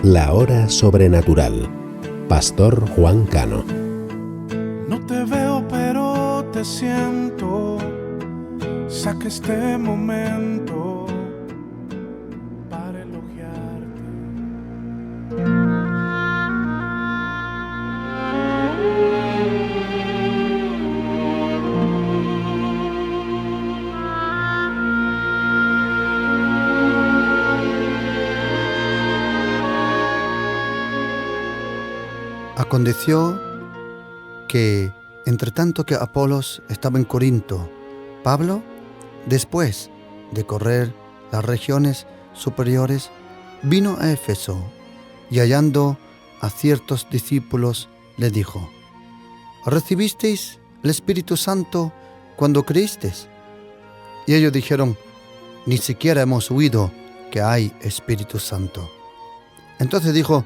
La Hora Sobrenatural. Pastor Juan Cano. No te veo, pero te siento. Saca este momento para elogiarte. Aconteció que, entre tanto que Apolos estaba en Corinto, Pablo, después de correr las regiones superiores, vino a Éfeso y hallando a ciertos discípulos le dijo: ¿Recibisteis el Espíritu Santo cuando creísteis? Y ellos dijeron: ni siquiera hemos oído que hay Espíritu Santo. Entonces dijo: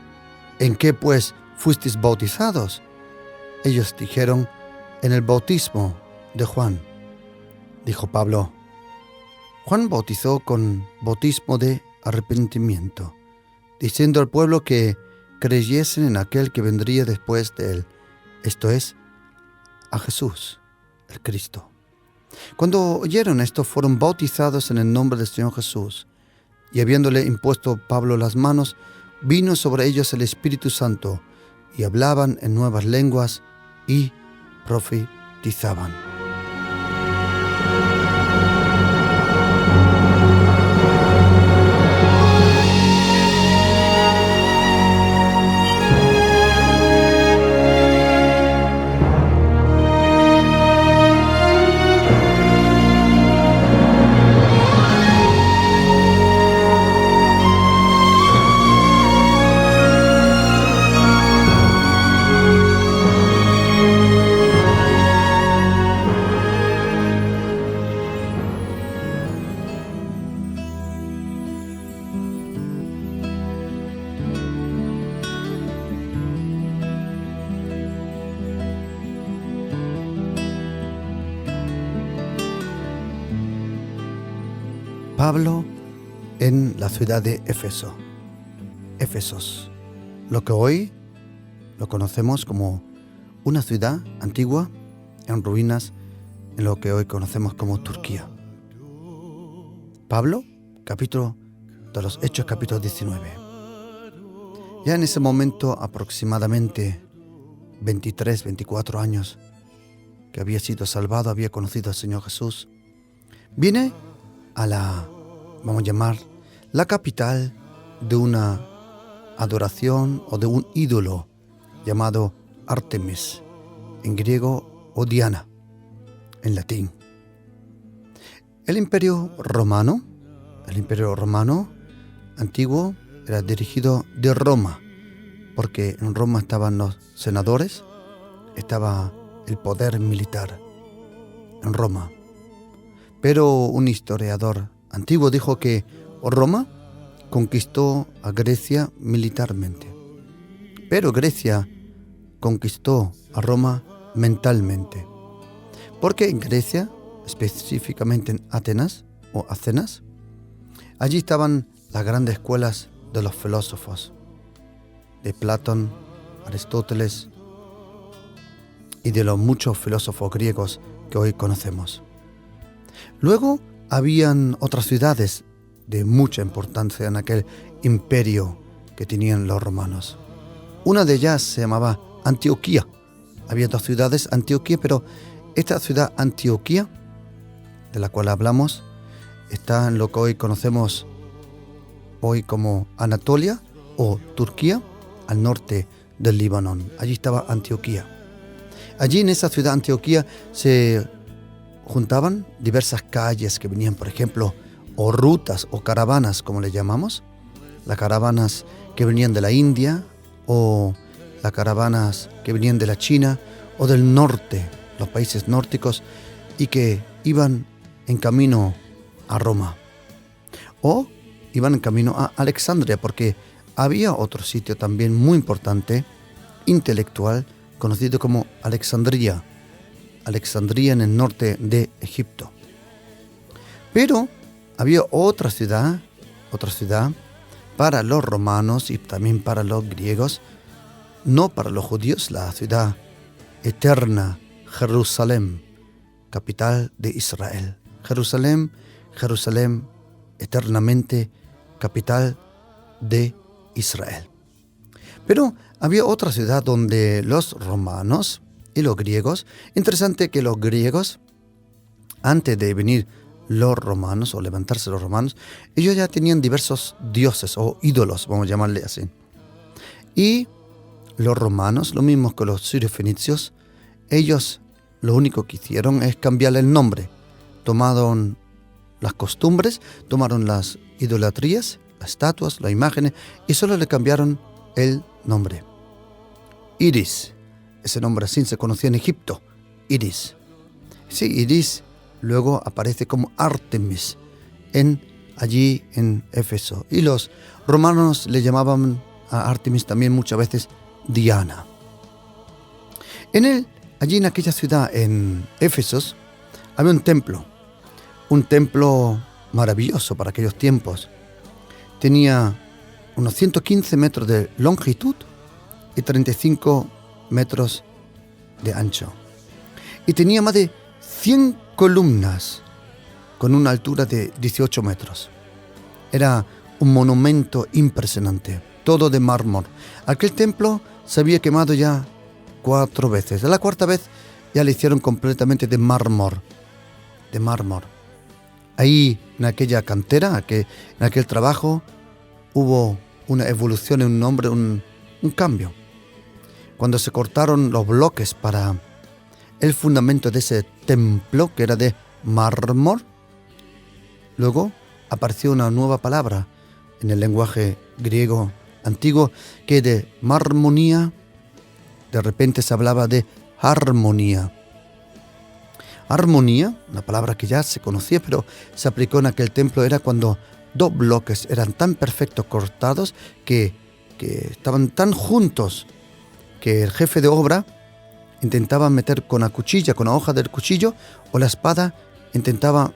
¿en qué pues fuisteis bautizados? Ellos dijeron: en el bautismo de Juan. Dijo Pablo: Juan bautizó con bautismo de arrepentimiento, diciendo al pueblo que creyesen en aquel que vendría después de él, esto es, a Jesús, el Cristo. Cuando oyeron esto, fueron bautizados en el nombre del Señor Jesús, y habiéndole impuesto Pablo las manos, vino sobre ellos el Espíritu Santo, y hablaban en nuevas lenguas y profetizaban. Pablo en la ciudad de Éfeso. Éfesos, lo que hoy lo conocemos como una ciudad antigua en ruinas, en lo que hoy conocemos como Turquía. Pablo, capítulo de los Hechos, capítulo 19. Ya en ese momento, aproximadamente 23, 24 años, que había sido salvado, había conocido al Señor Jesús, viene a la, vamos a llamar, la capital de una adoración o de un ídolo llamado Artemis, en griego, o Diana, en latín. El imperio romano antiguo era dirigido de Roma, porque en Roma estaban los senadores, estaba el poder militar en Roma. Pero un historiador antiguo dijo que Roma conquistó a Grecia militarmente, pero Grecia conquistó a Roma mentalmente, porque en Grecia, específicamente en Atenas o Atenas, allí estaban las grandes escuelas de los filósofos, de Platón, Aristóteles y de los muchos filósofos griegos que hoy conocemos. Luego habían otras ciudades de mucha importancia en aquel imperio que tenían los romanos. Una de ellas se llamaba Antioquía. Había dos ciudades, Antioquía, pero esta ciudad Antioquía, de la cual hablamos, está en lo que hoy conocemos hoy como Anatolia o Turquía, al norte del Líbano. Allí estaba Antioquía. Allí en esa ciudad Antioquía se juntaban diversas calles que venían, por ejemplo, o rutas o caravanas, como le llamamos, las caravanas que venían de la India o las caravanas que venían de la China o del norte, los países nórdicos, y que iban en camino a Roma o iban en camino a Alejandría, porque había otro sitio también muy importante, intelectual, conocido como Alejandría en el norte de Egipto. Pero había otra ciudad para los romanos y también para los griegos, no para los judíos, la ciudad eterna, Jerusalén, capital de Israel. Jerusalén, Jerusalén, eternamente capital de Israel. Pero había otra ciudad donde los romanos y los griegos, interesante que los griegos, antes de venir los romanos o levantarse los romanos, ellos ya tenían diversos dioses o ídolos, vamos a llamarle así. Y los romanos, lo mismo que los sirio-fenicios, ellos lo único que hicieron es cambiarle el nombre. Tomaron las costumbres, tomaron las idolatrías, las estatuas, las imágenes, y solo le cambiaron el nombre. Iris, ese nombre así se conocía en Egipto, Iris. Sí, Iris luego aparece como Artemis allí en Éfeso. Y los romanos le llamaban a Artemis también muchas veces Diana. Allí en aquella ciudad, en Éfesos, había un templo maravilloso para aquellos tiempos. Tenía unos 115 metros de longitud y 35 metros de ancho. Y tenía más de 100 columnas con una altura de 18 metros. Era un monumento impresionante, todo de mármol. Aquel templo se había quemado ya 4 veces. La cuarta vez ya le hicieron completamente de mármol. Ahí, en aquella cantera, en aquel trabajo, hubo una evolución en un nombre, un cambio. Cuando se cortaron los bloques para el fundamento de ese templo, que era de mármol, luego apareció una nueva palabra en el lenguaje griego antiguo, que de marmonía, de repente se hablaba de armonía. Armonía, una palabra que ya se conocía, pero se aplicó en aquel templo, era cuando 2 bloques eran tan perfectos cortados que estaban tan juntos que el jefe de obra intentaba meter con la cuchilla, con la hoja del cuchillo o la espada, intentaba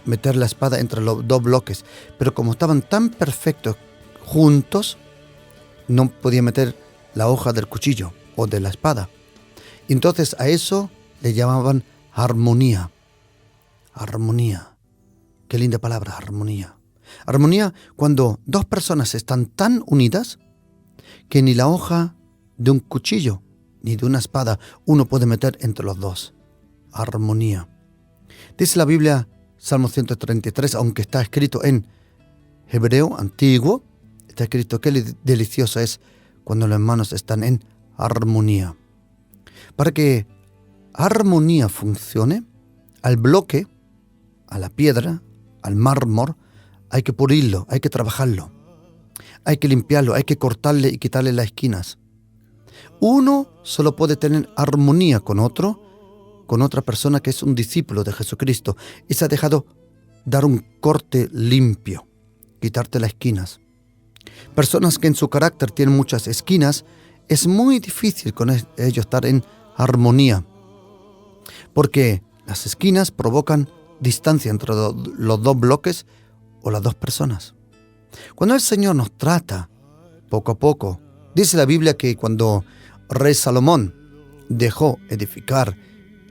meter la espada entre los 2 bloques, pero como estaban tan perfectos juntos, no podía meter la hoja del cuchillo o de la espada. Y entonces a eso le llamaban armonía. Armonía. Qué linda palabra, armonía. Armonía cuando 2 personas están tan unidas que ni la hoja de un cuchillo ni de una espada uno puede meter entre los 2. Armonía. Dice la Biblia, Salmo 133, aunque está escrito en hebreo antiguo, está escrito qué delicioso es cuando los hermanos están en armonía. Para que armonía funcione, al bloque, a la piedra, al mármol, hay que pulirlo, hay que trabajarlo, hay que limpiarlo, hay que cortarle y quitarle las esquinas. Uno solo puede tener armonía con otra persona que es un discípulo de Jesucristo y se ha dejado dar un corte limpio, quitarte las esquinas. Personas que en su carácter tienen muchas esquinas, es muy difícil con ellos estar en armonía, porque las esquinas provocan distancia entre los 2 bloques o las 2 personas. Cuando el Señor nos trata poco a poco, dice la Biblia que cuando rey Salomón dejó edificar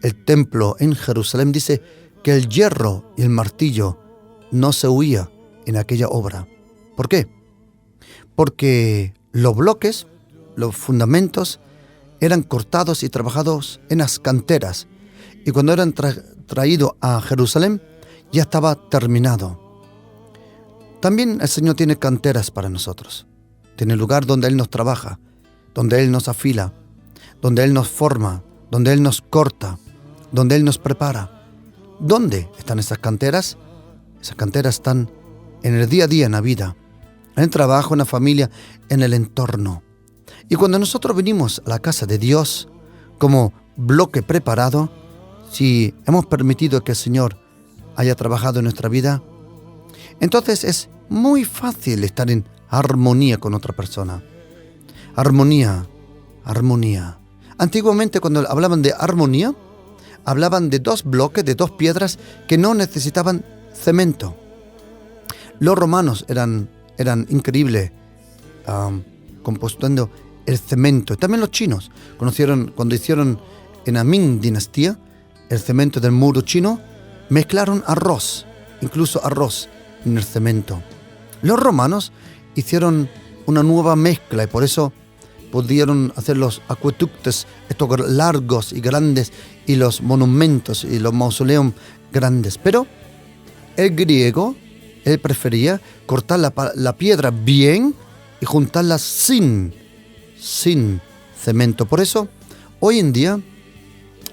el templo en Jerusalén, dice que el hierro y el martillo no se huía en aquella obra. ¿Por qué? Porque los bloques, los fundamentos, eran cortados y trabajados en las canteras. Y cuando eran traídos a Jerusalén, ya estaba terminado. También el Señor tiene canteras para nosotros. Tiene lugar donde Él nos trabaja, donde Él nos afila, donde Él nos forma, donde Él nos corta, donde Él nos prepara. ¿Dónde están esas canteras? Esas canteras están en el día a día, en la vida, en el trabajo, en la familia, en el entorno. Y cuando nosotros venimos a la casa de Dios como bloque preparado, si hemos permitido que el Señor haya trabajado en nuestra vida, entonces es muy fácil estar en armonía con otra persona. Armonía, armonía. Antiguamente cuando hablaban de armonía, hablaban de 2 bloques, de 2 piedras que no necesitaban cemento. Los romanos eran eran increíbles compostando el cemento. También los chinos conocieron, cuando hicieron en la Ming dinastía el cemento del muro chino, mezclaron arroz, incluso arroz en el cemento. Los romanos hicieron una nueva mezcla y por eso pudieron hacer los acueductos, estos largos y grandes, y los monumentos y los mausoleos grandes. Pero el griego, él prefería cortar la piedra bien y juntarla sin cemento. Por eso, hoy en día,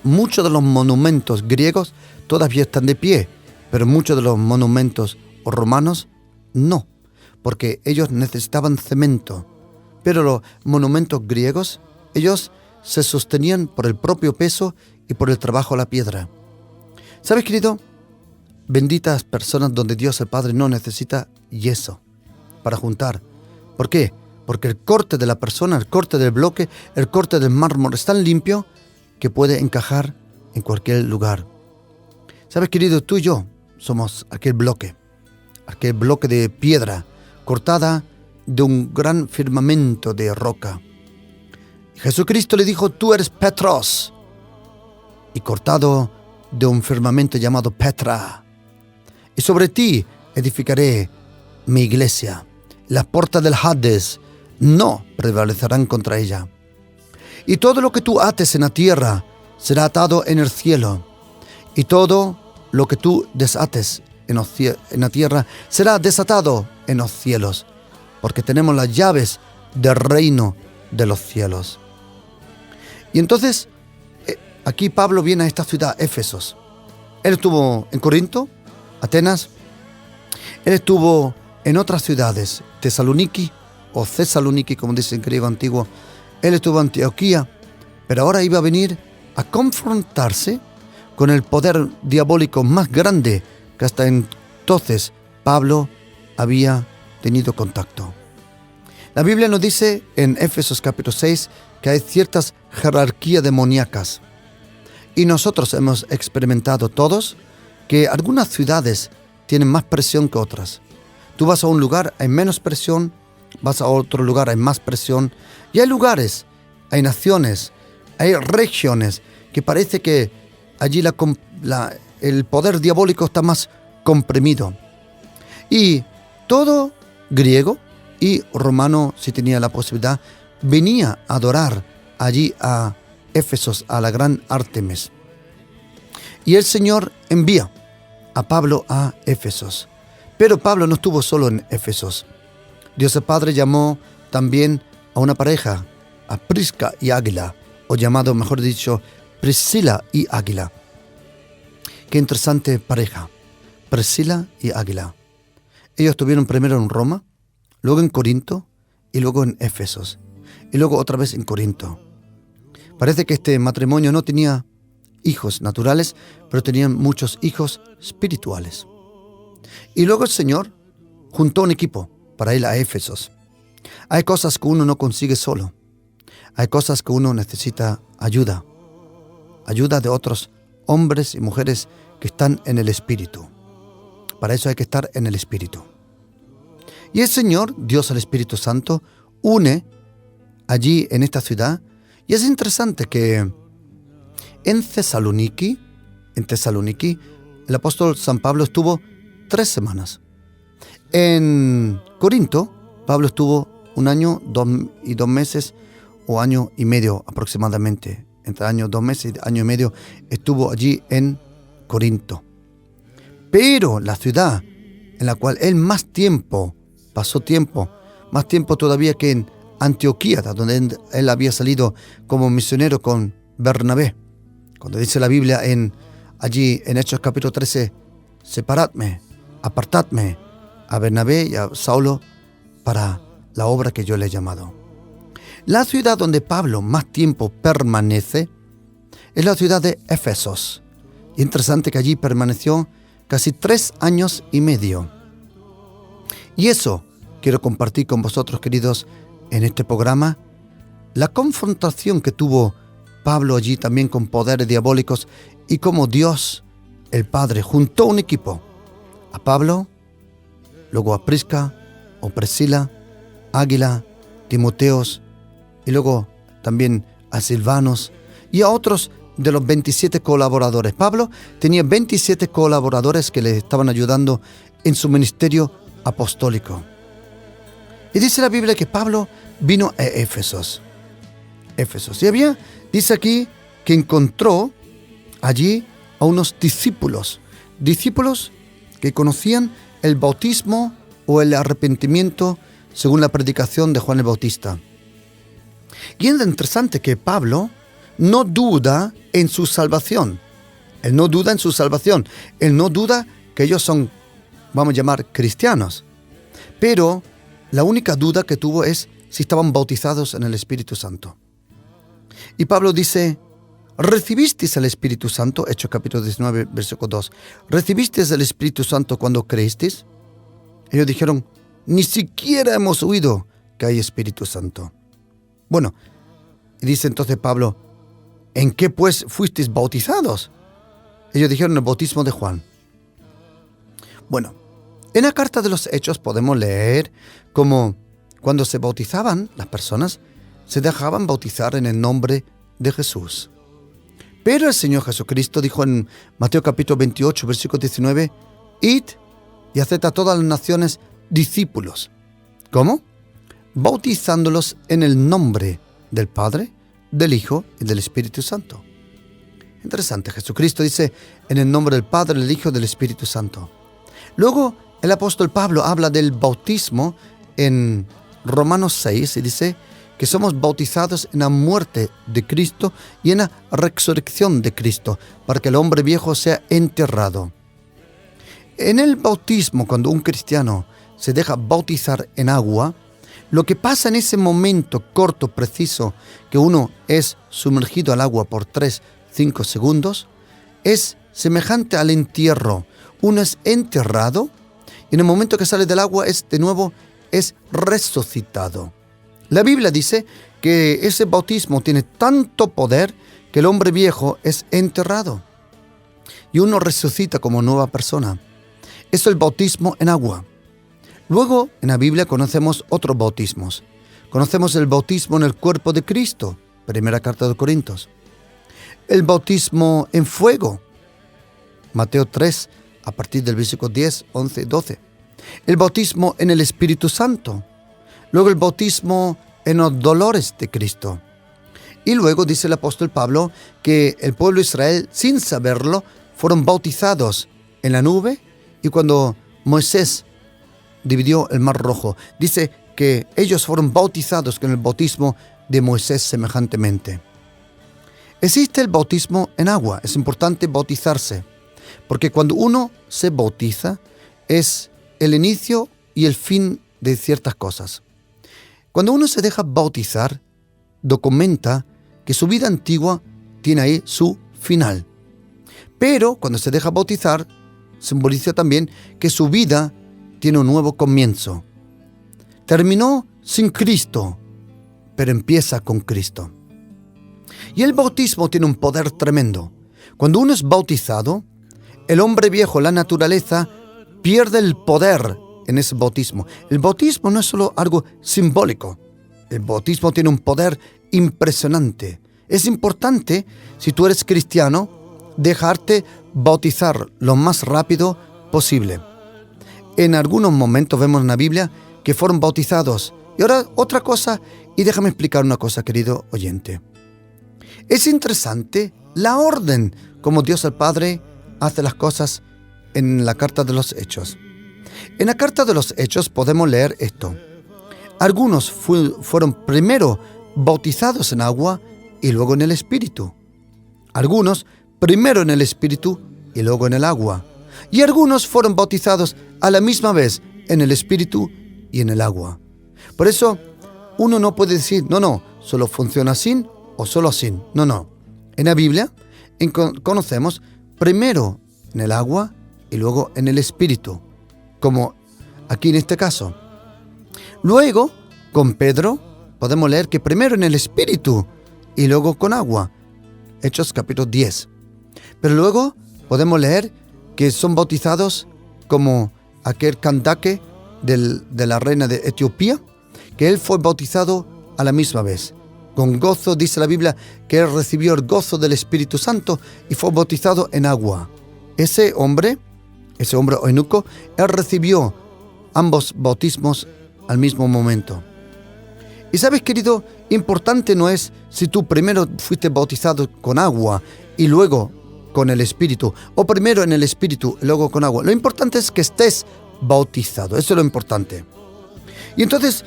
muchos de los monumentos griegos todavía están de pie, pero muchos de los monumentos romanos no, porque ellos necesitaban cemento. Pero los monumentos griegos, ellos se sostenían por el propio peso y por el trabajo a la piedra. ¿Sabes, querido? Benditas personas donde Dios el Padre no necesita yeso para juntar. ¿Por qué? Porque el corte de la persona, el corte del bloque, el corte del mármol es tan limpio que puede encajar en cualquier lugar. ¿Sabes, querido? Tú y yo somos aquel bloque de piedra cortada de un gran firmamento de roca. Jesucristo le dijo: tú eres Petros, y cortado de un firmamento llamado Petra. Y sobre ti edificaré mi iglesia. Las puertas del Hades no prevalecerán contra ella. Y todo lo que tú ates en la tierra será atado en el cielo. Y todo lo que tú desates en la tierra será desatado en los cielos. Porque tenemos las llaves del reino de los cielos. Y entonces, aquí Pablo viene a esta ciudad, Éfesos. Él estuvo en Corinto, Atenas. Él estuvo en otras ciudades, Tesaloniki o Thessaloniki, como dice en griego antiguo. Él estuvo en Antioquía, pero ahora iba a venir a confrontarse con el poder diabólico más grande que hasta entonces Pablo había tenido contacto. La Biblia nos dice en Éfesos capítulo 6 que hay ciertas jerarquías demoníacas. Y nosotros hemos experimentado todos que algunas ciudades tienen más presión que otras. Tú vas a un lugar, hay menos presión, vas a otro lugar, hay más presión. Y hay lugares, hay naciones, hay regiones que parece que allí el poder diabólico está más comprimido. Y todo griego y romano, si tenía la posibilidad, venía a adorar allí a Éfesos, a la gran Artemis. Y el Señor envía a Pablo a Éfesos. Pero Pablo no estuvo solo en Éfesos. Dios el Padre llamó también a una pareja, a Prisca y Águila, o llamado, mejor dicho, Priscila y Águila. Qué interesante pareja, Priscila y Águila. Ellos estuvieron primero en Roma, luego en Corinto y luego en Éfesos, y luego otra vez en Corinto. Parece que este matrimonio no tenía hijos naturales, pero tenían muchos hijos espirituales. Y luego el Señor juntó un equipo para ir a Éfesos. Hay cosas que uno no consigue solo. Hay cosas que uno necesita ayuda. Ayuda de otros hombres y mujeres que están en el Espíritu. Para eso hay que estar en el Espíritu. Y el Señor, Dios el Espíritu Santo, une allí en esta ciudad. Y es interesante que en Tesaloniki, el apóstol San Pablo estuvo 3 semanas. En Corinto, Pablo estuvo 1 año, 2 meses o año y medio aproximadamente. Entre años, 2 meses y año y medio estuvo allí en Corinto. Pero la ciudad en la cual él pasó más tiempo todavía que en Antioquía, donde él había salido como misionero con Bernabé. Cuando dice la Biblia allí en Hechos capítulo 13, separadme, apartadme a Bernabé y a Saulo para la obra que yo le he llamado. La ciudad donde Pablo más tiempo permanece es la ciudad de Éfesos. Y interesante que allí permaneció casi 3 años y medio. Y eso quiero compartir con vosotros, queridos, en este programa. La confrontación que tuvo Pablo allí también con poderes diabólicos y cómo Dios, el Padre, juntó un equipo. A Pablo, luego a Prisca o Priscila, Águila, Timoteos, y luego también a Silvanos y a otros de los 27 colaboradores. Pablo tenía 27 colaboradores que le estaban ayudando en su ministerio apostólico. Y dice la Biblia que Pablo vino a Éfesos. Y dice aquí que encontró allí a unos discípulos que conocían el bautismo o el arrepentimiento según la predicación de Juan el Bautista. Y es interesante que Pablo no duda en su salvación. Él no duda que ellos son, vamos a llamar, cristianos. Pero la única duda que tuvo es si estaban bautizados en el Espíritu Santo. Y Pablo dice: ¿recibisteis el Espíritu Santo? Hechos capítulo 19, versículo 2. ¿Recibisteis el Espíritu Santo cuando creísteis? Ellos dijeron: ni siquiera hemos oído que hay Espíritu Santo. Bueno, y dice entonces Pablo: ¿en qué pues fuisteis bautizados? Ellos dijeron: el bautismo de Juan. Bueno, en la carta de los Hechos podemos leer cómo cuando se bautizaban las personas, se dejaban bautizar en el nombre de Jesús. Pero el Señor Jesucristo dijo en Mateo capítulo 28, versículo 19, id y haced a todas las naciones discípulos. ¿Cómo? Bautizándolos en el nombre del Padre, del Hijo y del Espíritu Santo. Interesante, Jesucristo dice en el nombre del Padre, del Hijo y del Espíritu Santo. Luego el apóstol Pablo habla del bautismo en Romanos 6 y dice que somos bautizados en la muerte de Cristo y en la resurrección de Cristo, para que el hombre viejo sea enterrado. En el bautismo, cuando un cristiano se deja bautizar en agua, lo que pasa en ese momento corto, preciso, que uno es sumergido al agua por 3-5 segundos, es semejante al entierro. Uno es enterrado y en el momento que sale del agua es resucitado. La Biblia dice que ese bautismo tiene tanto poder que el hombre viejo es enterrado y uno resucita como nueva persona. Eso es el bautismo en agua. Luego, en la Biblia conocemos otros bautismos. Conocemos el bautismo en el cuerpo de Cristo, primera carta de Corintios. El bautismo en fuego, Mateo 3, a partir del versículo 10, 11, 12. El bautismo en el Espíritu Santo. Luego el bautismo en los dolores de Cristo. Y luego dice el apóstol Pablo que el pueblo de Israel, sin saberlo, fueron bautizados en la nube, y cuando Moisés dividió el mar rojo, dice que ellos fueron bautizados con el bautismo de Moisés semejantemente. Existe el bautismo en agua. Es importante bautizarse, porque cuando uno se bautiza es el inicio y el fin de ciertas cosas. Cuando uno se deja bautizar, documenta que su vida antigua tiene ahí su final. Pero cuando se deja bautizar, simboliza también que su vida tiene un nuevo comienzo. Terminó sin Cristo, pero empieza con Cristo. Y el bautismo tiene un poder tremendo. Cuando uno es bautizado, el hombre viejo, la naturaleza, pierde el poder en ese bautismo. El bautismo no es solo algo simbólico. El bautismo tiene un poder impresionante. Es importante, si tú eres cristiano, dejarte bautizar lo más rápido posible. En algunos momentos vemos en la Biblia que fueron bautizados. Y ahora otra cosa, y déjame explicar una cosa, querido oyente. Es interesante la orden como Dios el Padre hace las cosas en la carta de los Hechos. En la carta de los Hechos podemos leer esto. Algunos fueron primero bautizados en agua y luego en el Espíritu. Algunos primero en el Espíritu y luego en el agua. Y algunos fueron bautizados a la misma vez en el Espíritu y en el agua. Por eso uno no puede decir, no, solo funciona así o solo así. No. En la Biblia conocemos primero en el agua y luego en el Espíritu, como aquí en este caso. Luego, con Pedro, podemos leer que primero en el Espíritu y luego con agua. Hechos capítulo 10. Pero luego podemos leer que son bautizados como aquel Candace de la reina de Etiopía, que él fue bautizado a la misma vez. Con gozo, dice la Biblia, que él recibió el gozo del Espíritu Santo y fue bautizado en agua. Ese hombre eunuco, él recibió ambos bautismos al mismo momento. Y sabes, querido, importante no es si tú primero fuiste bautizado con agua y luego con el Espíritu, o primero en el Espíritu y luego con agua. Lo importante es que estés bautizado, eso es lo importante. Y entonces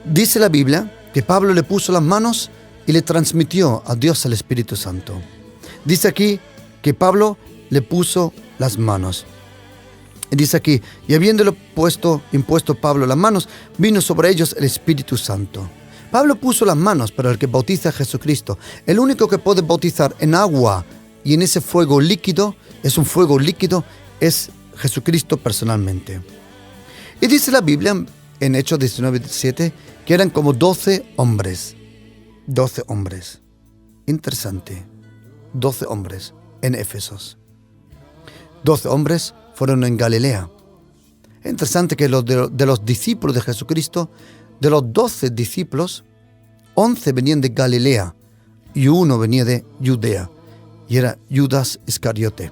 dice la Biblia que Pablo le puso las manos y le transmitió a Dios el Espíritu Santo. Dice aquí que Pablo le puso las manos. Y dice aquí, y habiéndolo impuesto Pablo las manos, vino sobre ellos el Espíritu Santo. Pablo puso las manos, pero el que bautiza a Jesucristo, el único que puede bautizar en agua y en ese fuego líquido, es un fuego líquido, es Jesucristo personalmente. Y dice la Biblia en Hechos 19:7 que eran como 12 hombres. 12 hombres. Interesante. 12 hombres en Éfesos. 12 hombres fueron en Galilea. Es interesante que de los discípulos de Jesucristo, de los 12 discípulos, 11 venían de Galilea y uno venía de Judea, y era Judas Iscariote.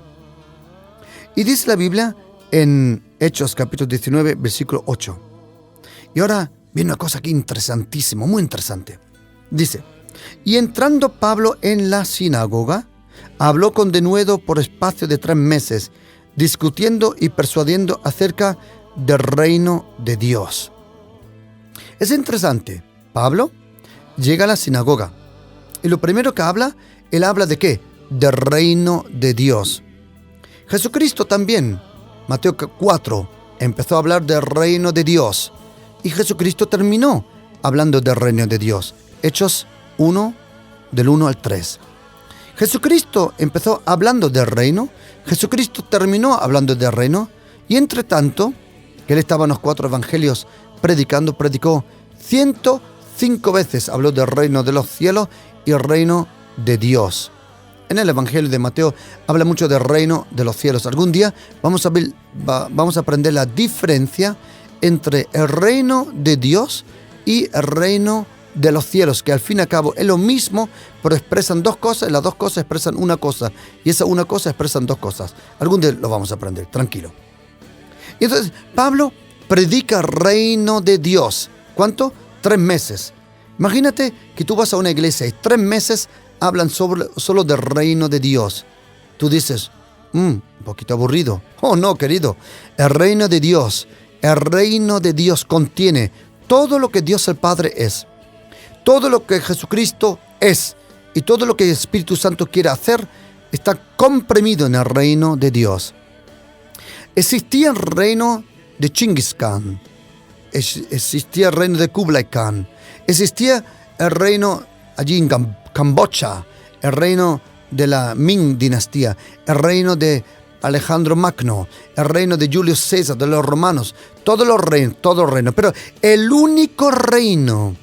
Y dice la Biblia en Hechos capítulo 19, versículo 8. Y ahora viene una cosa aquí interesantísima, muy interesante. Dice, y entrando Pablo en la sinagoga, habló con denuedo por espacio de 3 meses, discutiendo y persuadiendo acerca del reino de Dios. Es interesante. Pablo llega a la sinagoga y lo primero que él habla ¿de qué? Del reino de Dios. Jesucristo también, Mateo 4, empezó a hablar del reino de Dios y Jesucristo terminó hablando del reino de Dios. Hechos 1, del 1 al 3. Jesucristo empezó hablando del reino, Jesucristo terminó hablando del reino, y entre tanto, que él estaba en los 4 evangelios predicó 105 veces, habló del reino de los cielos y el reino de Dios. En el evangelio de Mateo habla mucho del reino de los cielos. Algún día vamos a aprender la diferencia entre el reino de Dios y el reino de los cielos, que al fin y al cabo es lo mismo, pero expresan 2 cosas, y las 2 cosas expresan una cosa, y esa una cosa expresan 2 cosas. Algún día lo vamos a aprender, tranquilo. Y entonces Pablo predica el reino de Dios. ¿Cuánto? 3 meses. Imagínate que tú vas a una iglesia y 3 meses hablan solo del reino de Dios. Tú dices, un poquito aburrido. Oh no, querido, el reino de Dios contiene todo lo que Dios el Padre es, todo lo que Jesucristo es y todo lo que el Espíritu Santo quiere hacer está comprimido en el reino de Dios. Existía el reino de Chingis Khan, existía el reino de Kublai Khan, existía el reino allí en Camboya, el reino de la Ming dinastía, el reino de Alejandro Magno, el reino de Julio César, de los romanos, todos los reinos, pero el único reino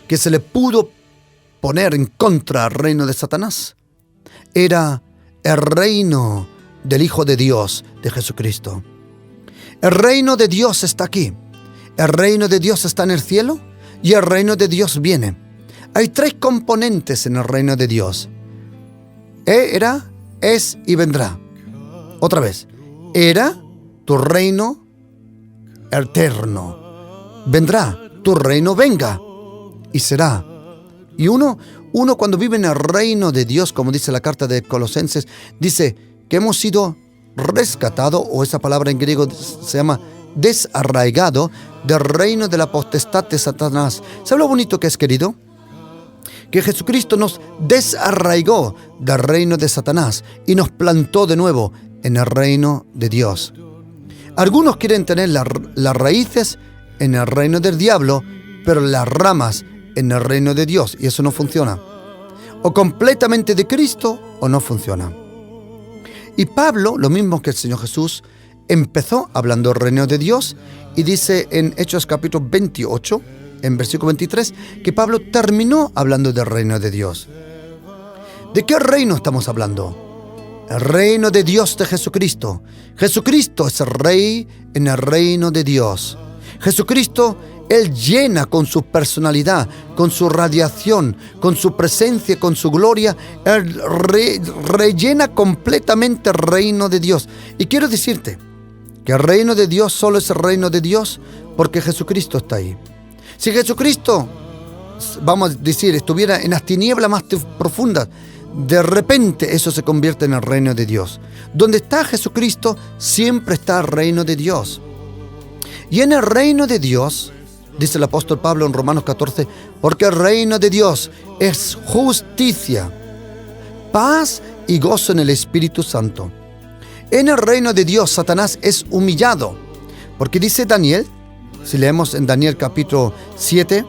que se le pudo poner en contra al reino de Satanás era el reino del Hijo de Dios, de Jesucristo. El reino de Dios está aquí. El reino de Dios está en el cielo y el reino de Dios viene. Hay 3 componentes en el reino de Dios. Era, es y vendrá. Otra vez. Era tu reino eterno. Vendrá, tu reino venga y será. Y uno cuando vive en el reino de Dios, como dice la carta de Colosenses, dice que hemos sido rescatados, o esa palabra en griego se llama desarraigado, del reino de la potestad de Satanás. ¿Sabe lo bonito que es, querido? Que Jesucristo nos desarraigó del reino de Satanás y nos plantó de nuevo en el reino de Dios. Algunos quieren tener las raíces en el reino del diablo, pero las ramas en el reino de Dios, y eso no funciona. O completamente de Cristo o no funciona. Y Pablo, lo mismo que el Señor Jesús, empezó hablando del reino de Dios y dice en Hechos capítulo 28, en versículo 23, que Pablo terminó hablando del reino de Dios. ¿De qué reino estamos hablando? El reino de Dios de Jesucristo. Jesucristo es el Rey en el reino de Dios. Jesucristo, Él llena con su personalidad, con su radiación, con su presencia, con su gloria. Él rellena completamente el reino de Dios. Y quiero decirte que el reino de Dios solo es el reino de Dios porque Jesucristo está ahí. Si Jesucristo, vamos a decir, estuviera en las tinieblas más profundas, de repente eso se convierte en el reino de Dios. Donde está Jesucristo, siempre está el reino de Dios. Y en el reino de Dios, dice el apóstol Pablo en Romanos 14, porque el reino de Dios es justicia, paz y gozo en el Espíritu Santo. En el reino de Dios, Satanás es humillado, porque dice Daniel, si leemos en Daniel capítulo 7,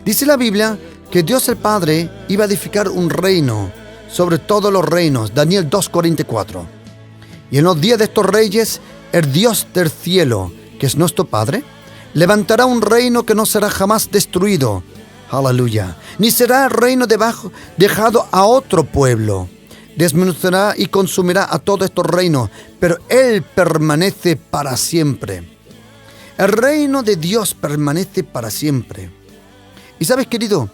dice la Biblia que Dios el Padre iba a edificar un reino sobre todos los reinos, Daniel 2:44. Y en los días de estos reyes, el Dios del cielo, que es nuestro Padre, levantará un reino que no será jamás destruido. Aleluya. Ni será el reino dejado a otro pueblo. Desmenuzará y consumirá a todos estos reinos, pero Él permanece para siempre. El reino de Dios permanece para siempre. Y sabes, querido,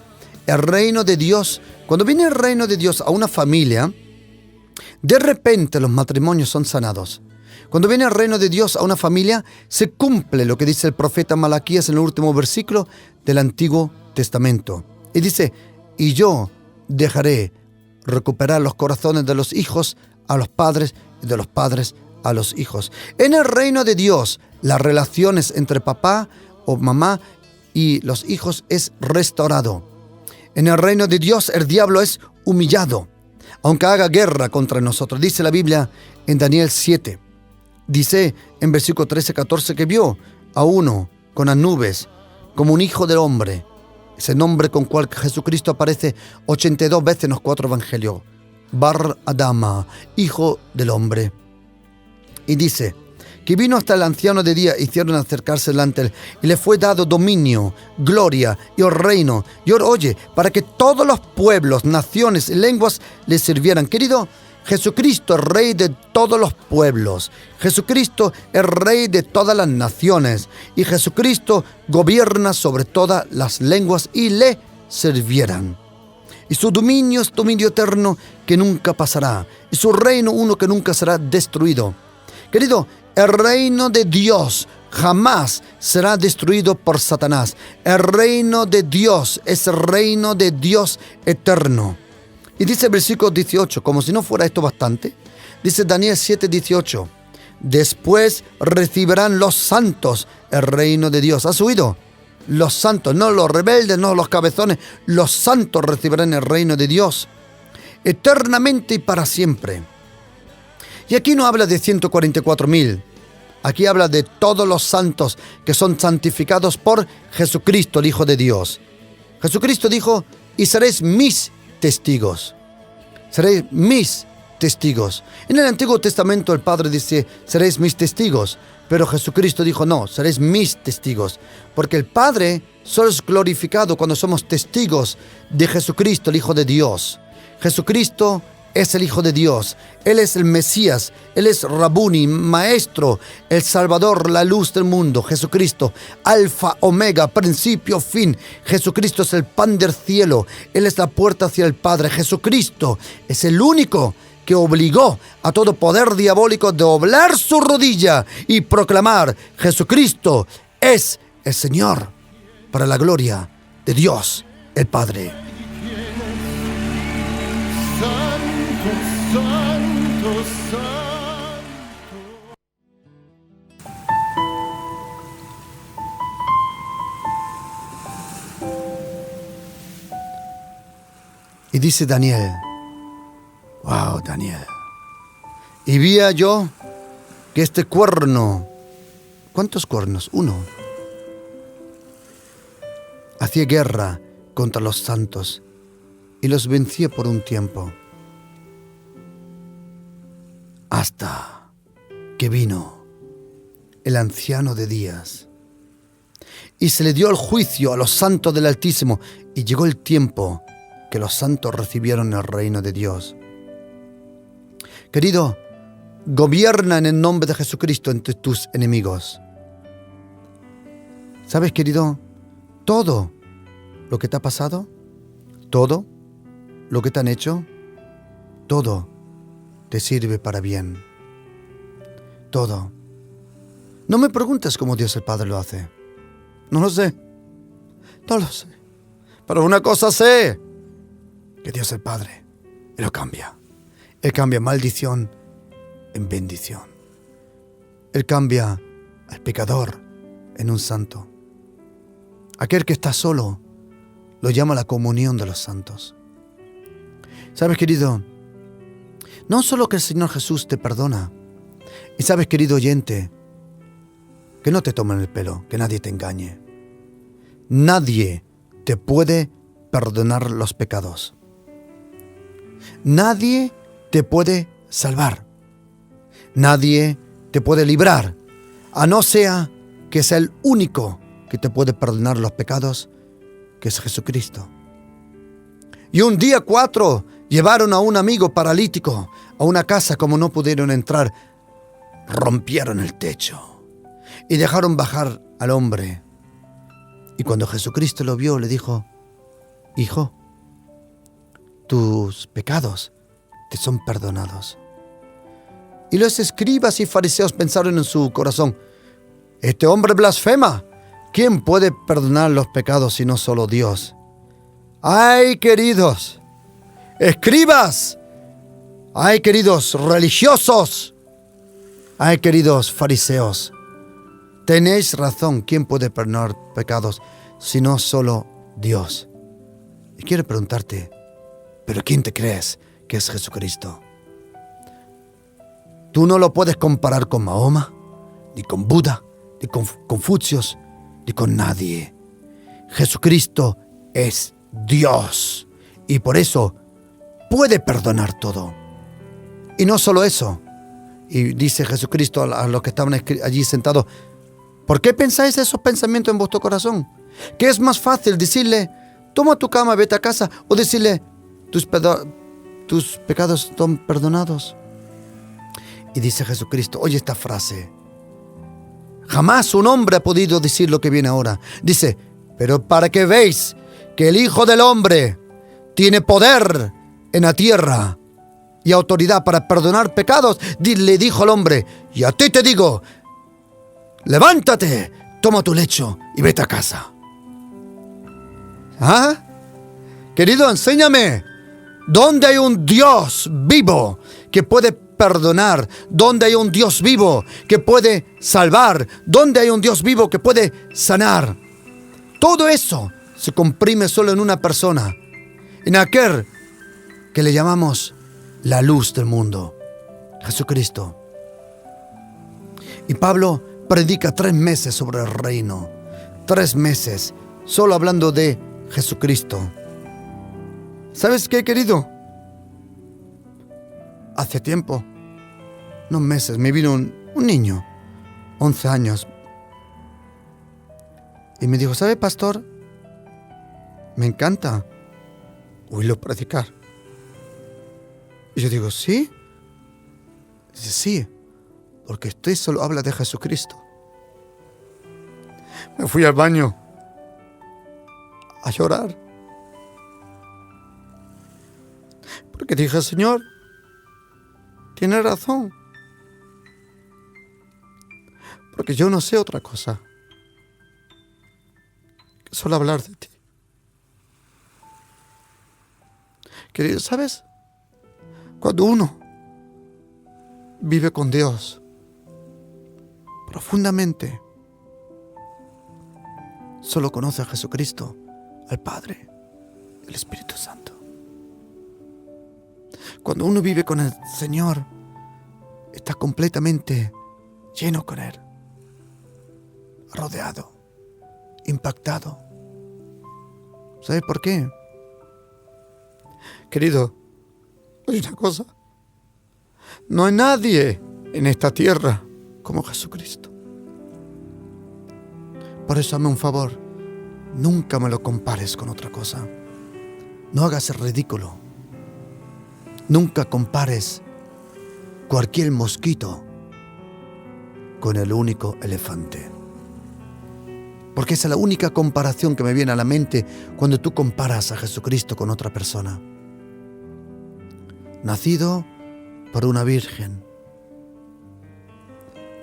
el reino de Dios, cuando viene el reino de Dios a una familia, de repente los matrimonios son sanados. Cuando viene el reino de Dios a una familia, se cumple lo que dice el profeta Malaquías en el último versículo del Antiguo Testamento. Y dice, y yo dejaré recuperar los corazones de los hijos a los padres y de los padres a los hijos. En el reino de Dios, las relaciones entre papá o mamá y los hijos es restaurado. En el reino de Dios, el diablo es humillado, aunque haga guerra contra nosotros. Dice la Biblia en Daniel 7. Dice en versículo 13-14 que vio a uno con las nubes como un hijo del hombre. Ese nombre con cual Jesucristo aparece 82 veces en los 4 evangelios. Bar Adama, hijo del hombre. Y dice que vino hasta el anciano de día, hicieron acercarse delante de él, y le fue dado dominio, gloria y el reino. Y ahora oye, para que todos los pueblos, naciones y lenguas le sirvieran. Querido, Jesucristo es Rey de todos los pueblos. Jesucristo es Rey de todas las naciones. Y Jesucristo gobierna sobre todas las lenguas y le sirvieran. Y su dominio es dominio eterno que nunca pasará. Y su reino uno que nunca será destruido. Querido, el reino de Dios jamás será destruido por Satanás. El reino de Dios es el reino de Dios eterno. Y dice el versículo 18, como si no fuera esto bastante, dice Daniel 7:18, después recibirán los santos el reino de Dios. ¿Has oído? Los santos, no los rebeldes, no los cabezones, los santos recibirán el reino de Dios eternamente y para siempre. Y aquí no habla de 144.000, aquí habla de todos los santos que son santificados por Jesucristo, el Hijo de Dios. Jesucristo dijo, y seréis mis testigos. Seréis mis testigos. En el Antiguo Testamento el Padre dice, seréis mis testigos. Pero Jesucristo dijo, no, seréis mis testigos. Porque el Padre solo es glorificado cuando somos testigos de Jesucristo, el Hijo de Dios. Jesucristo es el Hijo de Dios. Él es el Mesías. Él es Rabuni, Maestro, el Salvador, la luz del mundo. Jesucristo, Alfa, Omega, principio, fin. Jesucristo es el pan del cielo. Él es la puerta hacia el Padre. Jesucristo es el único que obligó a todo poder diabólico a doblar su rodilla y proclamar, Jesucristo es el Señor, para la gloria de Dios, el Padre. Santo, santo. Y dice Daniel, wow, Daniel, y vi yo que este cuerno, ¿cuántos cuernos? Uno, hacía guerra contra los santos y los vencía por un tiempo, hasta que vino el anciano de días y se le dio el juicio a los santos del Altísimo, y llegó el tiempo que los santos recibieron el reino de Dios. Querido, gobierna en el nombre de Jesucristo entre tus enemigos. ¿Sabes, querido? Todo lo que te ha pasado, todo lo que te han hecho, todo te sirve para bien. Todo. No me preguntes cómo Dios el Padre lo hace. No lo sé. No lo sé. Pero una cosa sé. Que Dios el Padre, Él lo cambia. Él cambia maldición en bendición. Él cambia al pecador en un santo. Aquel que está solo lo llama la comunión de los santos. ¿Sabes, querido? No solo que el Señor Jesús te perdona. Y sabes, querido oyente, que no te tomen el pelo, que nadie te engañe. Nadie te puede perdonar los pecados. Nadie te puede salvar. Nadie te puede librar, a no ser que sea el único que te puede perdonar los pecados, que es Jesucristo. Y un día 4 llevaron a un amigo paralítico a una casa. Como no pudieron entrar, rompieron el techo y dejaron bajar al hombre. Y cuando Jesucristo lo vio, le dijo: hijo, tus pecados te son perdonados. Y los escribas y fariseos pensaron en su corazón: este hombre blasfema. ¿Quién puede perdonar los pecados sino solo Dios? ¡Ay, queridos escribas! ¡Ay, queridos religiosos! ¡Ay, queridos fariseos! Tenéis razón. ¿Quién puede perdonar pecados sino solo Dios? Y quiero preguntarte: ¿pero quién te crees que es Jesucristo? Tú no lo puedes comparar con Mahoma, ni con Buda, ni con Confucios, ni con nadie. Jesucristo es Dios y por eso puede perdonar todo. Y no solo eso. Y dice Jesucristo a los que estaban allí sentados: ¿por qué pensáis esos pensamientos en vuestro corazón? ¿Qué es más fácil decirle: toma tu cama, vete a casa? O decirle: tus pecados son perdonados. Y dice Jesucristo, oye esta frase: jamás un hombre ha podido decir lo que viene ahora. Dice: pero para que veáis que el Hijo del Hombre tiene poder en la tierra y autoridad para perdonar pecados, le dijo al hombre: y a ti te digo, levántate, toma tu lecho y vete a casa. ¿Ah? Querido, enséñame dónde hay un Dios vivo que puede perdonar, dónde hay un Dios vivo que puede salvar, dónde hay un Dios vivo que puede sanar. Todo eso se comprime solo en una persona, en aquel que le llamamos la luz del mundo, Jesucristo. Y Pablo predica 3 meses sobre el reino, 3 meses solo hablando de Jesucristo. ¿Sabes qué, querido? Hace tiempo, unos meses, me vino un niño, 11 años, y me dijo: ¿sabe, pastor? Me encanta oírlo predicar. Y yo digo: ¿sí? Dice: sí, porque usted solo habla de Jesucristo. Me fui al baño a llorar, porque dije: Señor, tiene razón, porque yo no sé otra cosa que solo hablar de ti. Querido, ¿sabes? Cuando uno vive con Dios profundamente, solo conoce a Jesucristo, al Padre, el Espíritu Santo. Cuando uno vive con el Señor, está completamente lleno con Él, rodeado, impactado. ¿Sabes por qué? Querido, hay una cosa: no hay nadie en esta tierra como Jesucristo. Por eso hazme un favor: nunca me lo compares con otra cosa. No hagas el ridículo. Nunca compares cualquier mosquito con el único elefante. Porque esa es la única comparación que me viene a la mente cuando tú comparas a Jesucristo con otra persona. Nacido por una virgen.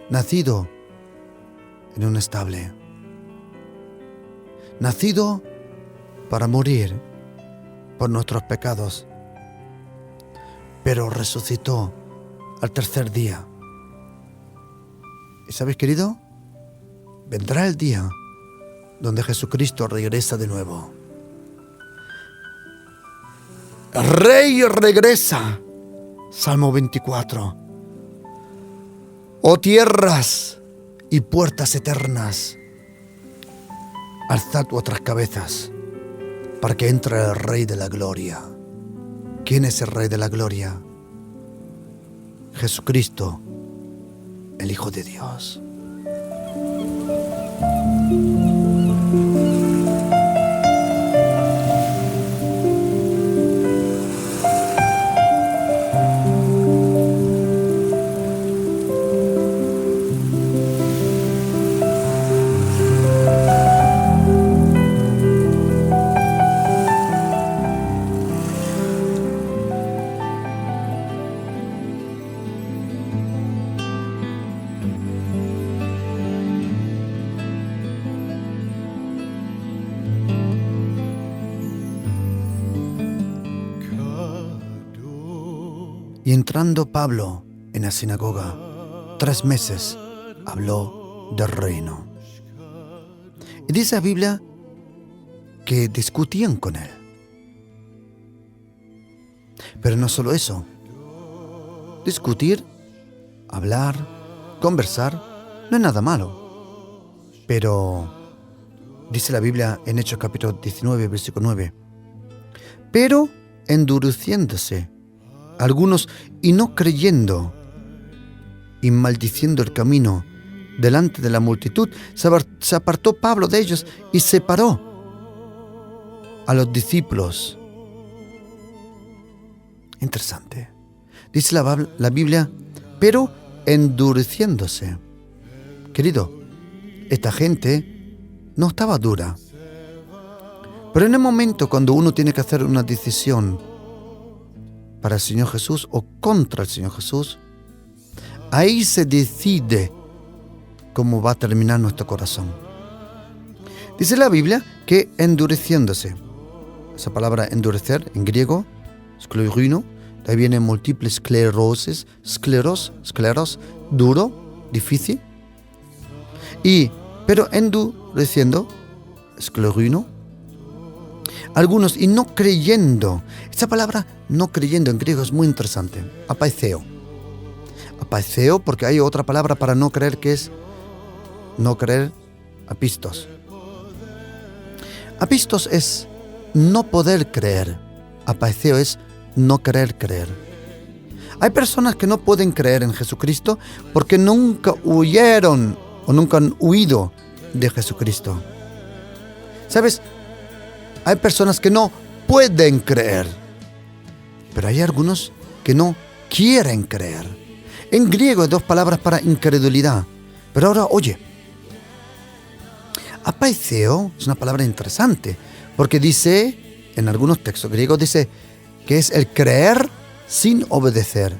Nacido en un estable. Nacido para morir por nuestros pecados. Pero resucitó al tercer día. ¿Y sabes, querido? Vendrá el día donde Jesucristo regresa de nuevo. El Rey regresa. Salmo 24. Oh tierras y puertas eternas, alzad vuestras cabezas para que entre el Rey de la Gloria. ¿Quién es el Rey de la Gloria? Jesucristo, el Hijo de Dios. Y entrando Pablo en la sinagoga, 3 meses habló del reino. Y dice la Biblia que discutían con él. Pero no solo eso. Discutir, hablar, conversar, no es nada malo. Pero dice la Biblia en Hechos capítulo 19, versículo 9. Pero endureciéndose algunos y no creyendo y maldiciendo el camino delante de la multitud, se apartó Pablo de ellos y separó a los discípulos. Interesante. Dice la Biblia, pero endureciéndose. Querido, esta gente no estaba dura. Pero en el momento cuando uno tiene que hacer una decisión para el Señor Jesús o contra el Señor Jesús, ahí se decide cómo va a terminar nuestro corazón. Dice la Biblia que endureciéndose, esa palabra endurecer en griego, sclerino, de ahí viene múltiple esclerosis, escleros, duro, difícil, pero endureciendo, sclerino, algunos y no creyendo. Esta palabra no creyendo en griego es muy interesante. Apaiceo. Apaiceo porque hay otra palabra para no creer que es no creer, apistos. Apistos es no poder creer. Apaiceo es no querer creer. Hay personas que no pueden creer en Jesucristo porque nunca huyeron o nunca han huido de Jesucristo. ¿Sabes? Hay personas que no pueden creer, pero hay algunos que no quieren creer. En griego hay 2 palabras para incredulidad. Pero ahora, oye, apaiceo es una palabra interesante, porque dice, en algunos textos griegos dice que es el creer sin obedecer.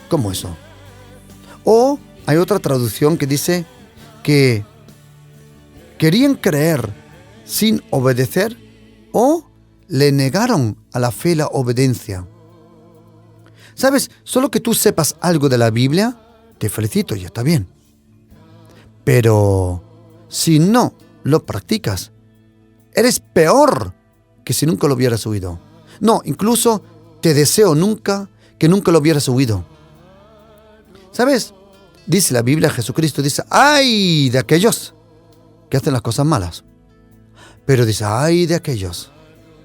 ¿Cómo eso? O hay otra traducción que dice que querían creer sin obedecer o le negaron a la fe la obediencia. ¿Sabes? Solo que tú sepas algo de la Biblia, te felicito, ya está bien. Pero si no lo practicas, eres peor que si nunca lo hubieras oído. No, incluso te deseo que nunca lo hubieras oído. ¿Sabes? Dice la Biblia, Jesucristo dice, ¡ay de aquellos que hacen las cosas malas! Pero dice, ¡ay de aquellos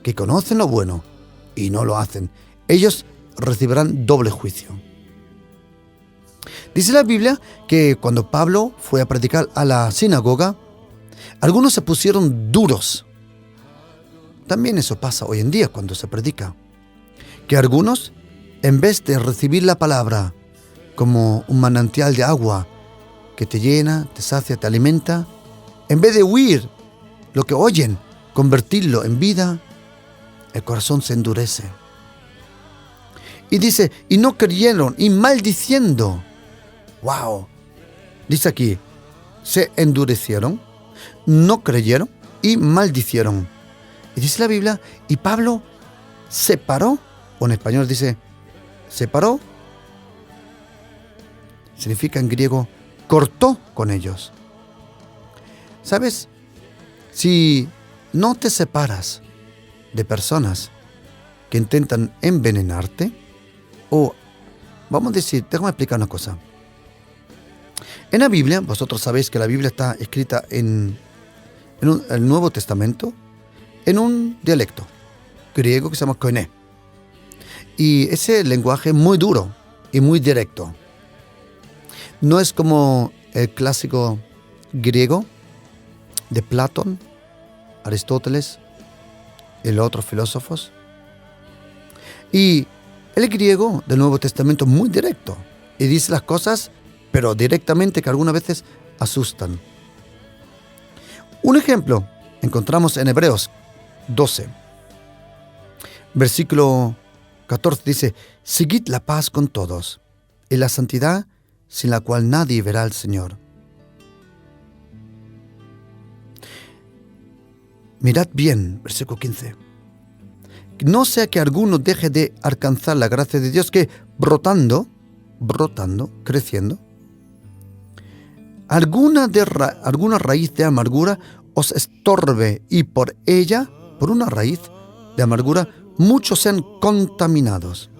que conocen lo bueno y no lo hacen! Ellos recibirán doble juicio. Dice la Biblia que cuando Pablo fue a predicar a la sinagoga, algunos se pusieron duros. También eso pasa hoy en día cuando se predica. Que algunos, en vez de recibir la palabra como un manantial de agua que te llena, te sacia, te alimenta, En vez de huir lo que oyen, convertirlo en vida, el corazón se endurece. Y dice, y no creyeron, y maldiciendo. ¡Wow! Dice aquí, se endurecieron, no creyeron y maldicieron. Y dice la Biblia, y Pablo separó, o en español dice, separó, significa en griego, cortó con ellos. ¿Sabes? Si no te separas de personas que intentan envenenarte, o vamos a decir, déjame explicar una cosa. En la Biblia, vosotros sabéis que la Biblia está escrita en el Nuevo Testamento, en un dialecto griego que se llama koiné. Y ese lenguaje es muy duro y muy directo. No es como el clásico griego de Platón, Aristóteles y los otros filósofos. Y el griego del Nuevo Testamento es muy directo y dice las cosas, pero directamente, que algunas veces asustan. Un ejemplo encontramos en Hebreos 12, versículo 14, dice: seguid la paz con todos y la santidad, sin la cual nadie verá al Señor. Mirad bien, versículo 15. No sea que alguno deje de alcanzar la gracia de Dios, que brotando, creciendo, alguna raíz de amargura os estorbe, y por ella, por una raíz de amargura, muchos sean contaminados.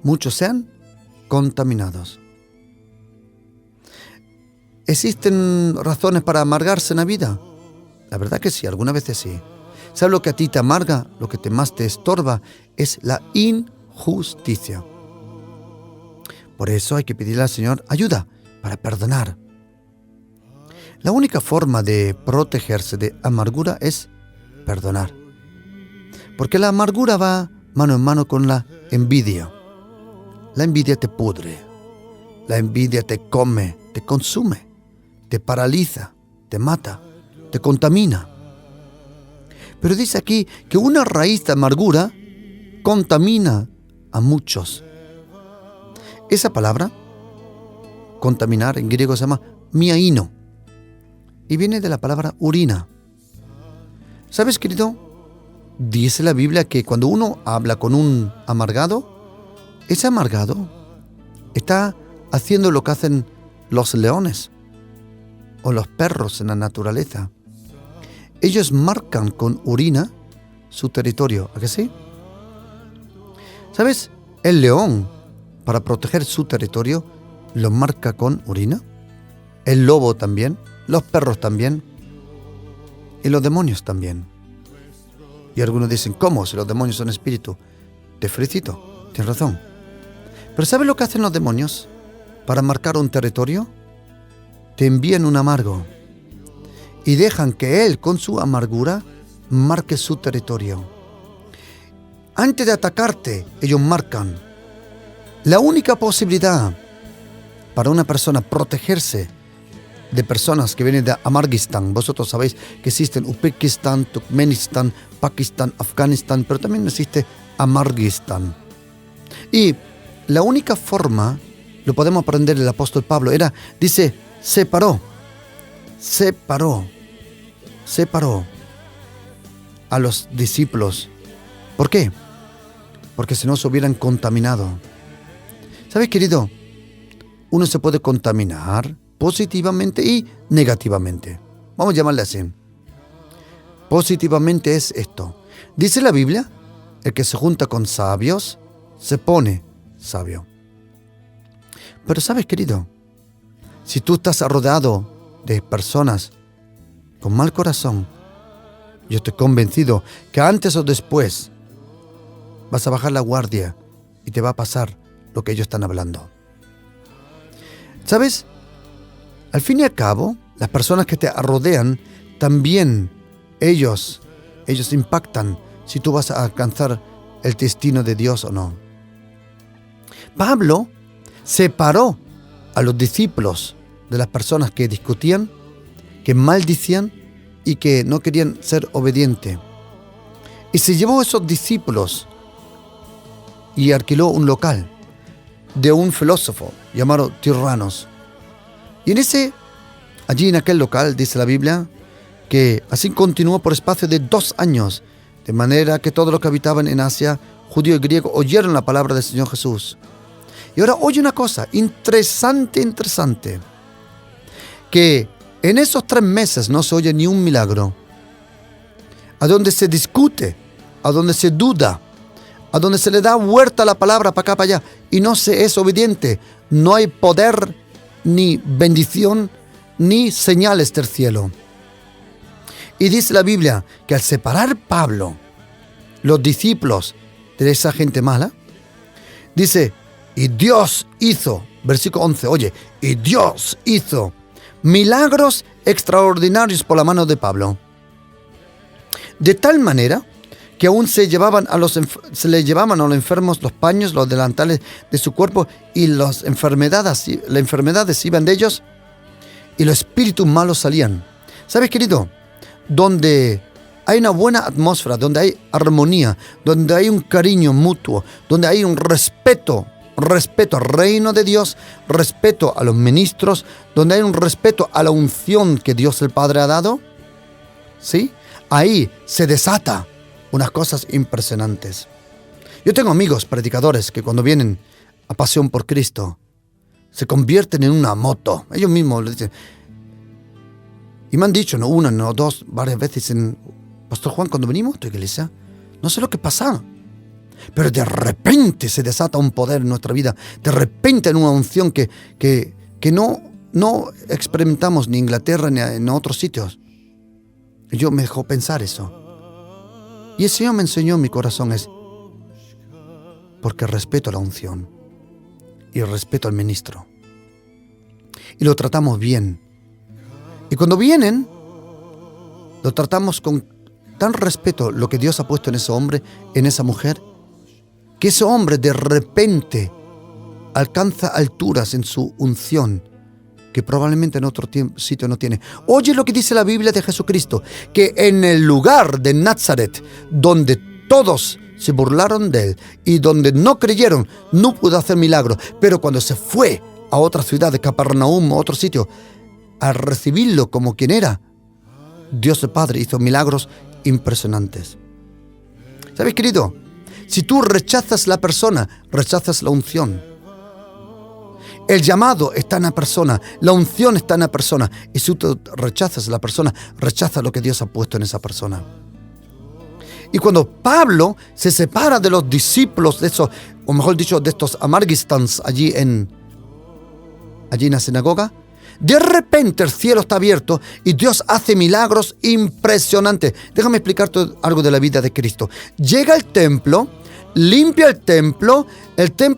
Muchos sean contaminados. ¿Existen razones para amargarse en la vida? La verdad que sí, algunas veces sí. ¿Sabes lo que a ti te amarga? Lo que más te estorba es la injusticia. Por eso hay que pedirle al Señor ayuda para perdonar. La única forma de protegerse de amargura es perdonar. Porque la amargura va mano en mano con la envidia. La envidia te pudre. La envidia te come, te consume, te paraliza, te mata, te contamina. Pero dice aquí que una raíz de amargura contamina a muchos. Esa palabra, contaminar, en griego se llama miaino, y viene de la palabra urina. ¿Sabes, querido? Dice la Biblia que cuando uno habla con un amargado, ese amargado está haciendo lo que hacen los leones o los perros en la naturaleza. Ellos marcan con orina su territorio, ¿a que sí? ¿Sabes? El león, para proteger su territorio, lo marca con orina. El lobo también, los perros también, y los demonios también. Y algunos dicen, ¿cómo? Si los demonios son espíritu. Te felicito, tienes razón. Pero ¿sabes lo que hacen los demonios para marcar un territorio? Te envían un amargo y dejan que él, con su amargura, marque su territorio. Antes de atacarte, ellos marcan. La única posibilidad para una persona protegerse de personas que vienen de Amarguistán, vosotros sabéis que existen Uzbekistán, Turkmenistán, Pakistán, Afganistán, pero también existe Amarguistán. Y la única forma, lo podemos aprender del apóstol Pablo, dice, separó a los discípulos. ¿Por qué? Porque si no se hubieran contaminado. ¿Sabes, querido? Uno se puede contaminar positivamente y negativamente. Vamos a llamarle así. Positivamente es esto. Dice la Biblia, el que se junta con sabios se pone sabio. Pero ¿sabes, querido? Si tú estás rodeado de personas con mal corazón, yo estoy convencido que antes o después vas a bajar la guardia y te va a pasar lo que ellos están hablando. ¿Sabes? Al fin y al cabo, las personas que te rodean también, ellos impactan si tú vas a alcanzar el destino de Dios o no. Pablo separó a los discípulos de las personas que discutían que maldicían y que no querían ser obedientes. Y se llevó a esos discípulos y alquiló un local de un filósofo llamado Tirranos. Y allí en aquel local, dice la Biblia, que así continuó por espacio de 2 años, de manera que todos los que habitaban en Asia, judíos y griegos, oyeron la palabra del Señor Jesús. Y ahora oye una cosa interesante, que en esos 3 meses no se oye ni un milagro, a donde se discute, a donde se duda, a donde se le da vuelta a la palabra para acá, para allá, y no se es obediente. No hay poder, ni bendición, ni señales del cielo. Y dice la Biblia que al separar Pablo, los discípulos de esa gente mala, dice, y Dios hizo, versículo 11, oye, y Dios hizo milagros extraordinarios por la mano de Pablo. De tal manera que aún se le llevaban a los enfermos los paños, los delantales de su cuerpo, y las enfermedades iban de ellos, y los espíritus malos salían. ¿Sabes, querido? Donde hay una buena atmósfera, donde hay armonía, donde hay un cariño mutuo, donde hay un respeto al reino de Dios, respeto a los ministros, donde hay un respeto a la unción que Dios el Padre ha dado, ¿sí? Ahí se desata unas cosas impresionantes. Yo tengo amigos predicadores que cuando vienen a Pasión por Cristo se convierten en una moto. Ellos mismos le dicen, y me han dicho, no una, no dos, varias veces, Pastor Juan, cuando venimos a tu iglesia, no sé lo que pasa, pero de repente se desata un poder en nuestra vida, de repente en una unción que no experimentamos ni en Inglaterra ni en otros sitios. Y yo me dejó pensar eso. Y el Señor me enseñó en mi corazón es, porque respeto la unción y respeto al ministro. Y lo tratamos bien. Y cuando vienen, lo tratamos con tan respeto lo que Dios ha puesto en ese hombre, en esa mujer, que ese hombre de repente alcanza alturas en su unción que probablemente en otro sitio no tiene. Oye lo que dice la Biblia de Jesucristo, que en el lugar de Nazaret, donde todos se burlaron de él y donde no creyeron, no pudo hacer milagros, pero cuando se fue a otra ciudad de Capernaum o otro sitio, al recibirlo como quien era, Dios el Padre hizo milagros impresionantes. ¿Sabes, querido? Si tú rechazas la persona, rechazas la unción. El llamado está en la persona, la unción está en la persona. Y si tú rechazas a la persona, rechazas lo que Dios ha puesto en esa persona. Y cuando Pablo se separa de los discípulos de esos, o mejor dicho, de estos amargistans allí en la sinagoga, de repente el cielo está abierto y Dios hace milagros impresionantes. Déjame explicarte algo de la vida de Cristo. Llega al templo, limpia el templo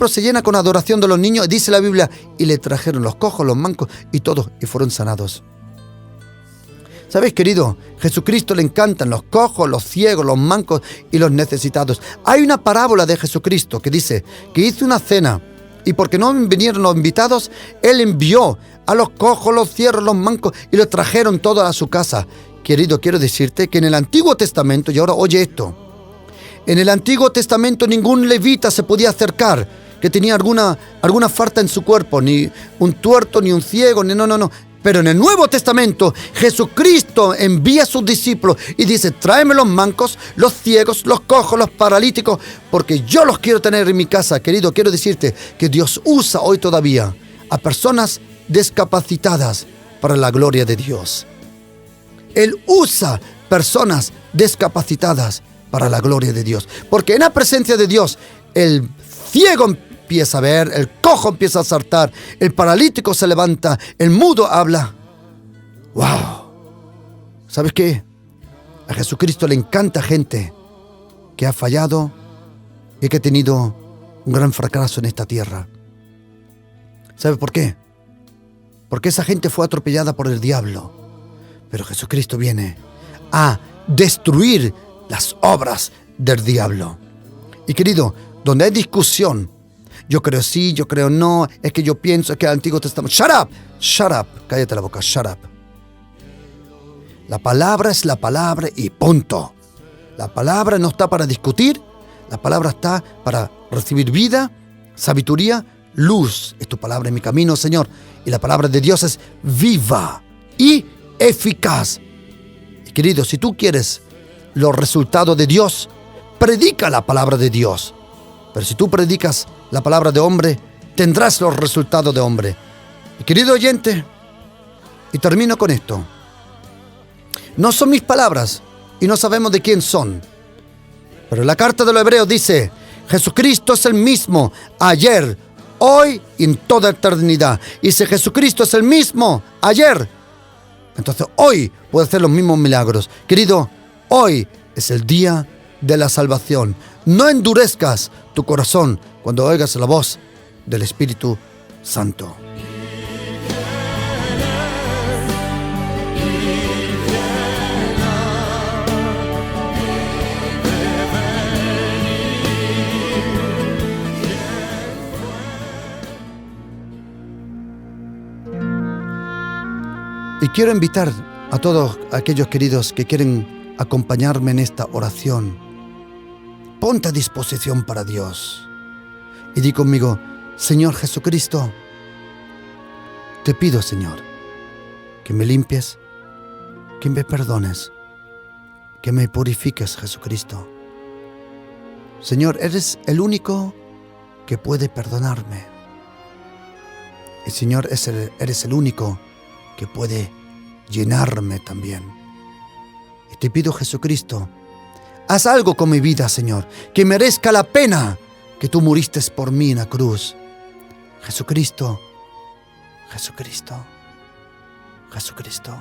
se llena con adoración de los niños, dice la Biblia, y le trajeron los cojos, los mancos y todos, y fueron sanados. ¿Sabéis, querido? Jesucristo le encantan los cojos, los ciegos, los mancos y los necesitados. Hay una parábola de Jesucristo que dice que hizo una cena y porque no vinieron los invitados, Él envió a los cojos, los ciegos, los mancos y los trajeron todos a su casa. Querido, quiero decirte que en el Antiguo Testamento, y ahora oye esto, en el Antiguo Testamento ningún levita se podía acercar que tenía alguna falta en su cuerpo, ni un tuerto, ni un ciego, no. Pero en el Nuevo Testamento, Jesucristo envía a sus discípulos y dice, tráeme los mancos, los ciegos, los cojos, los paralíticos, porque yo los quiero tener en mi casa. Querido, quiero decirte que Dios usa hoy todavía a personas discapacitadas para la gloria de Dios. Él usa personas discapacitadas para la gloria de Dios. Porque en la presencia de Dios, el ciego empieza a ver, el cojo empieza a saltar, el paralítico se levanta, el mudo habla. ¡Wow! ¿Sabes qué? A Jesucristo le encanta gente que ha fallado y que ha tenido un gran fracaso en esta tierra. ¿Sabe por qué? Porque esa gente fue atropellada por el diablo. Pero Jesucristo viene a destruir las obras del diablo. Y querido, donde hay discusión, yo creo sí, yo creo no, es que yo pienso, es que el Antiguo Testamento... ¡Shut up! ¡Shut up! Cállate la boca, shut up. La palabra es la palabra y punto. La palabra no está para discutir, la palabra está para recibir vida, sabiduría, luz. Es tu palabra en mi camino, Señor. Y la palabra de Dios es viva y eficaz. Y querido, si tú quieres los resultados de Dios, predica la palabra de Dios. Pero si tú predicas la palabra de hombre, tendrás los resultados de hombre. Y querido oyente, y termino con esto. No son mis palabras y no sabemos de quién son. Pero la carta de los Hebreos dice, Jesucristo es el mismo ayer, hoy y en toda eternidad. Y si Jesucristo es el mismo ayer, entonces hoy puede hacer los mismos milagros. Querido, hoy es el día de la salvación. No endurezcas tu corazón cuando oigas la voz del Espíritu Santo. Y quiero invitar a todos aquellos queridos que quieren acompañarme en esta oración. Ponte a disposición para Dios. Y di conmigo, Señor Jesucristo, te pido, Señor, que me limpies, que me perdones, que me purifiques, Jesucristo. Señor, eres el único que puede perdonarme. Y Señor, eres el único que puede llenarme también. Y te pido, Jesucristo, haz algo con mi vida, Señor, que merezca la pena que tú muriste por mí en la cruz. Jesucristo, Jesucristo, Jesucristo.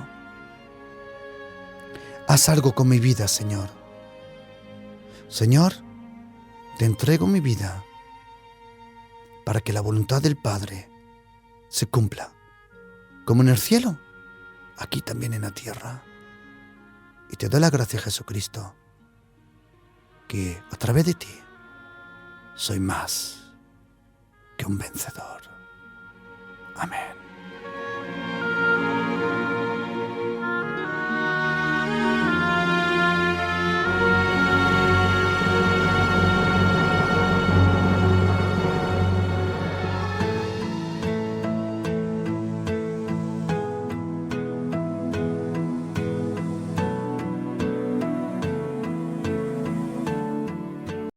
Haz algo con mi vida, Señor. Señor, te entrego mi vida para que la voluntad del Padre se cumpla, como en el cielo, aquí también en la tierra. Y te doy la gracia, Jesucristo, que a través de ti soy más que un vencedor. Amén.